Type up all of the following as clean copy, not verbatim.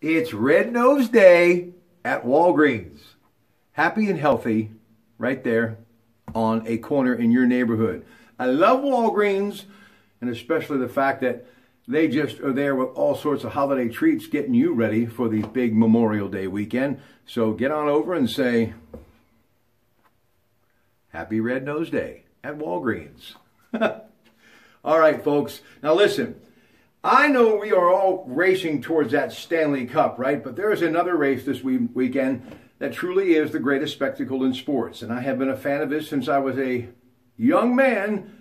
It's Red Nose Day at Walgreens. Happy and healthy right there on a corner in your neighborhood. I love Walgreens, and especially the fact that they just are there with all sorts of holiday treats getting you ready for the big Memorial Day weekend. So get on over and say, Happy Red Nose Day at Walgreens. All right, folks. Now listen, I know we are all racing towards that Stanley Cup, right? But there is another race this weekend that truly is the greatest spectacle in sports. And I have been a fan of this since I was a young man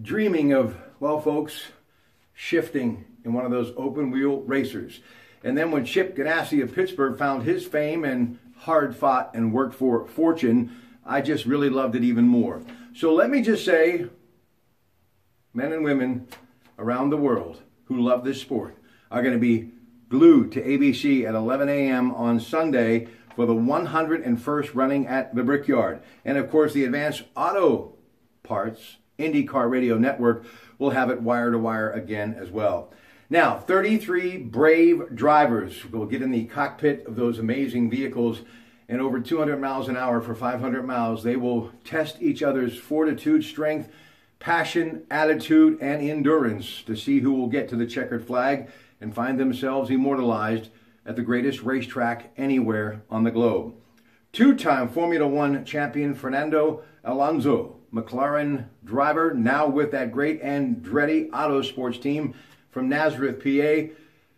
dreaming of, well, folks, shifting in one of those open wheel racers. And then when Chip Ganassi of Pittsburgh found his fame and hard fought and worked for fortune, I just really loved it even more. So let me just say, men and women around the world who love this sport are going to be glued to ABC at 11 a.m. on Sunday for the 101st running at the Brickyard. And of course, the Advanced Auto Parts IndyCar Radio Network will have it wire to wire again as well. Now, 33 brave drivers will get in the cockpit of those amazing vehicles, and over 200 miles an hour for 500 miles, they will test each other's fortitude, strength, passion, attitude, and endurance to see who will get to the checkered flag and find themselves immortalized at the greatest racetrack anywhere on the globe. Two-time Formula One champion Fernando Alonso, McLaren driver, now with that great Andretti Autosports team from Nazareth, PA,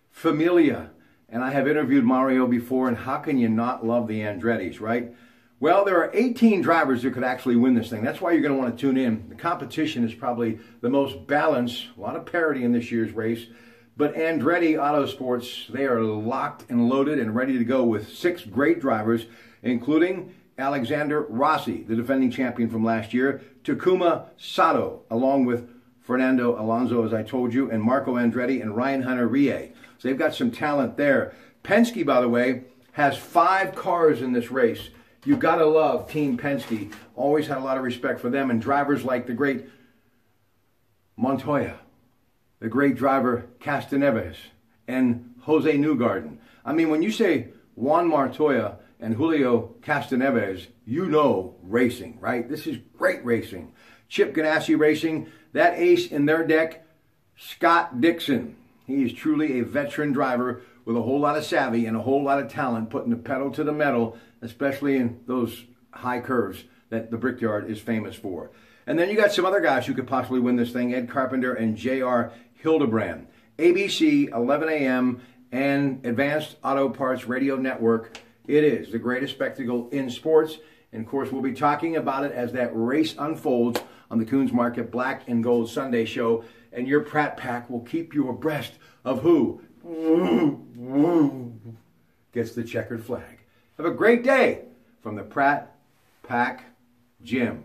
Familia. And I have interviewed Mario before, and how can you not love the Andrettis, right? Well, there are 18 drivers that could actually win this thing. That's why you're going to want to tune in. The competition is probably the most balanced, a lot of parity in this year's race. But Andretti Autosports, they are locked and loaded and ready to go with 6 great drivers, including Alexander Rossi, the defending champion from last year, Takuma Sato, along with Fernando Alonso, as I told you, and Marco Andretti and Ryan Hunter-Reay. So they've got some talent there. Penske, by the way, has 5 cars in this race. You've got to love Team Penske. Always had a lot of respect for them, and drivers like the great Montoya, the great driver Castaneves, and Jose Newgarden. I mean, when you say Juan Montoya and Julio Castaneves, you know racing, right? This is great racing. Chip Ganassi Racing, that ace in their deck, Scott Dixon. He is truly a veteran driver with a whole lot of savvy and a whole lot of talent, putting the pedal to the metal, especially in those high curves that the Brickyard is famous for. And then you got some other guys who could possibly win this thing, Ed Carpenter and J.R. Hildebrand. ABC, 11 a.m., and Advanced Auto Parts Radio Network. It is the greatest spectacle in sports. And, of course, we'll be talking about it as that race unfolds on the Coons Market Black and Gold Sunday show. And your Pratte Pack will keep you abreast of who gets the checkered flag. Have a great day from the Pratte Pack Gym.